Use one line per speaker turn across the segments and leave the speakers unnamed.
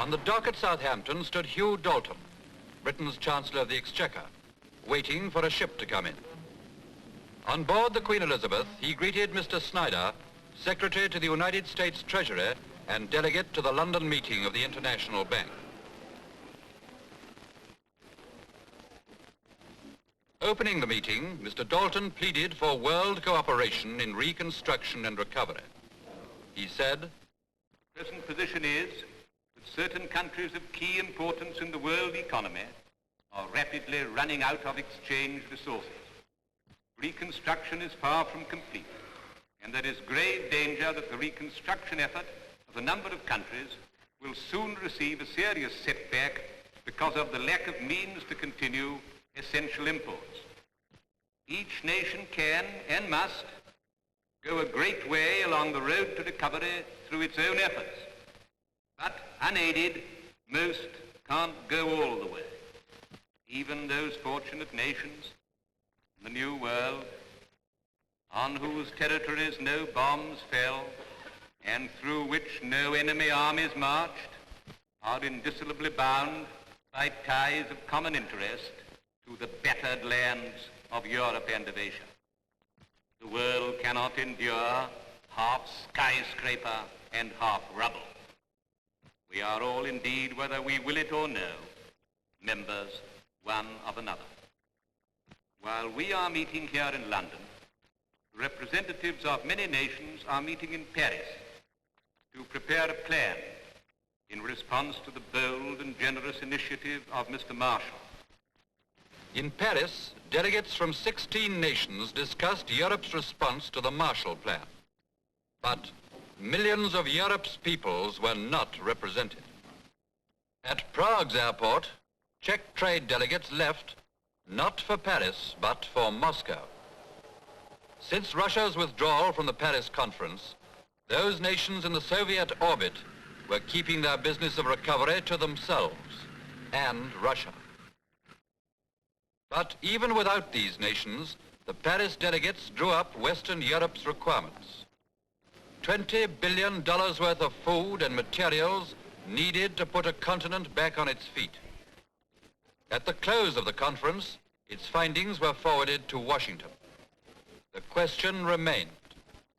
On the dock at Southampton stood Hugh Dalton, Britain's Chancellor of the Exchequer, waiting for a ship to come in. On board the Queen Elizabeth, he greeted Mr Snyder, Secretary to the United States Treasury and delegate to the London meeting of the International Bank. Opening the meeting, Mr Dalton pleaded for world cooperation in reconstruction and recovery. He said,
"The present position is that certain countries of key importance in the world economy are rapidly running out of exchange resources. Reconstruction is far from complete, and there is grave danger that the reconstruction effort of a number of countries will soon receive a serious setback because of the lack of means to continue essential imports. Each nation can and must go a great way along the road to recovery through its own efforts, but unaided, most can't go all the way. Even those fortunate nations in the New World, on whose territories no bombs fell and through which no enemy armies marched, are indissolubly bound by ties of common interest to the battered lands of Europe and of Asia. The world cannot endure half skyscraper and half rubble. We are all indeed, whether we will it or no, members one of another. While we are meeting here in London, representatives of many nations are meeting in Paris to prepare a plan in response to the bold and generous initiative of Mr. Marshall.
In Paris, delegates from 16 nations discussed Europe's response to the Marshall Plan. But millions of Europe's peoples were not represented. At Prague's airport, Czech trade delegates left not for Paris, but for Moscow. Since Russia's withdrawal from the Paris conference, those nations in the Soviet orbit were keeping their business of recovery to themselves and Russia. But even without these nations, the Paris delegates drew up Western Europe's requirements. $20 billion worth of food and materials needed to put a continent back on its feet. At the close of the conference, its findings were forwarded to Washington. The question remained,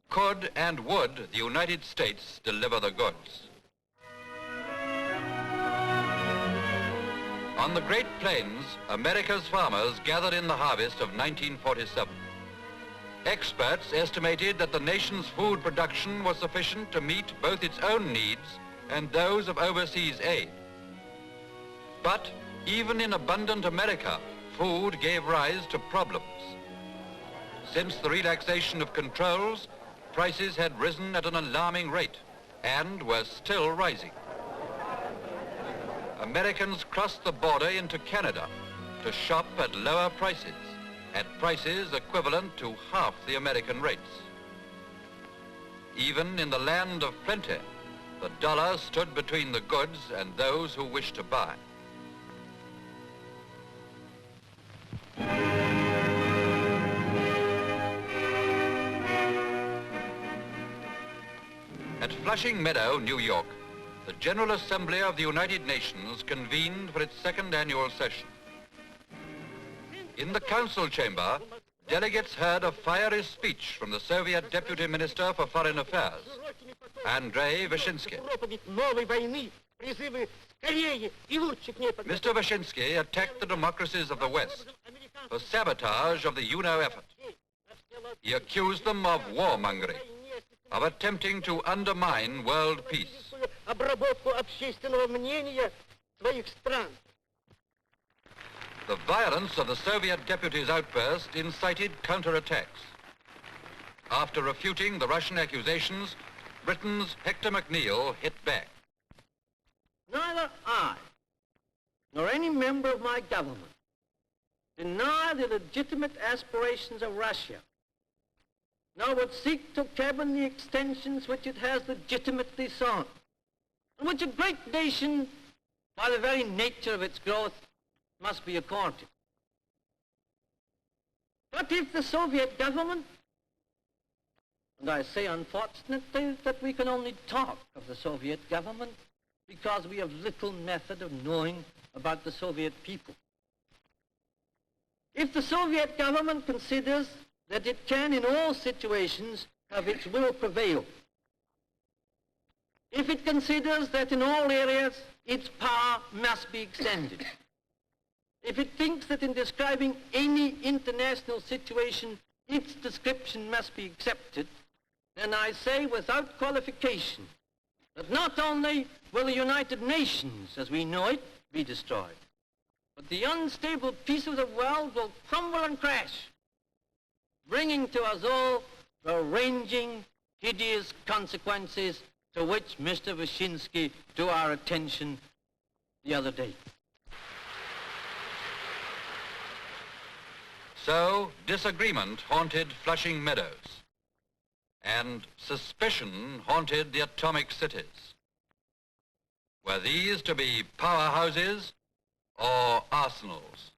could and would the United States deliver the goods? On the Great Plains, America's farmers gathered in the harvest of 1947. Experts estimated that the nation's food production was sufficient to meet both its own needs and those of overseas aid. But even in abundant America, food gave rise to problems. Since the relaxation of controls, prices had risen at an alarming rate and were still rising. Americans crossed the border into Canada to shop at lower prices, at prices equivalent to half the American rates. Even in the land of plenty, the dollar stood between the goods and those who wished to buy. At Flushing Meadow, New York, the General Assembly of the United Nations convened for its second annual session. In the Council chamber, delegates heard a fiery speech from the Soviet Deputy Minister for Foreign Affairs, Andrei Vyshinsky. Mr. Vyshinsky attacked the democracies of the West for sabotage of the UNO effort. He accused them of warmongering, of attempting to undermine world peace. The violence of the Soviet deputy's outburst incited counterattacks. After refuting the Russian accusations, Britain's Hector McNeil hit back.
Neither I, nor any member of my government, deny the legitimate aspirations of Russia, nor would seek to cabin the extensions which it has legitimately sought, and which a great nation, by the very nature of its growth, must be accorded. But if the Soviet government, and I say unfortunately that we can only talk of the Soviet government, because we have little method of knowing about the Soviet people. If the Soviet government considers that it can in all situations have its will prevail, if it considers that in all areas its power must be extended, if it thinks that in describing any international situation its description must be accepted, then I say without qualification that not only will the United Nations as we know it be destroyed, but the unstable peace of the world will crumble and crash, bringing to us all the ranging, hideous consequences to which Mr. Vyshinsky drew our attention the other day.
So disagreement haunted Flushing Meadows, and suspicion haunted the atomic cities. Were these to be powerhouses or arsenals?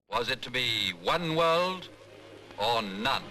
Was it to be one world or none?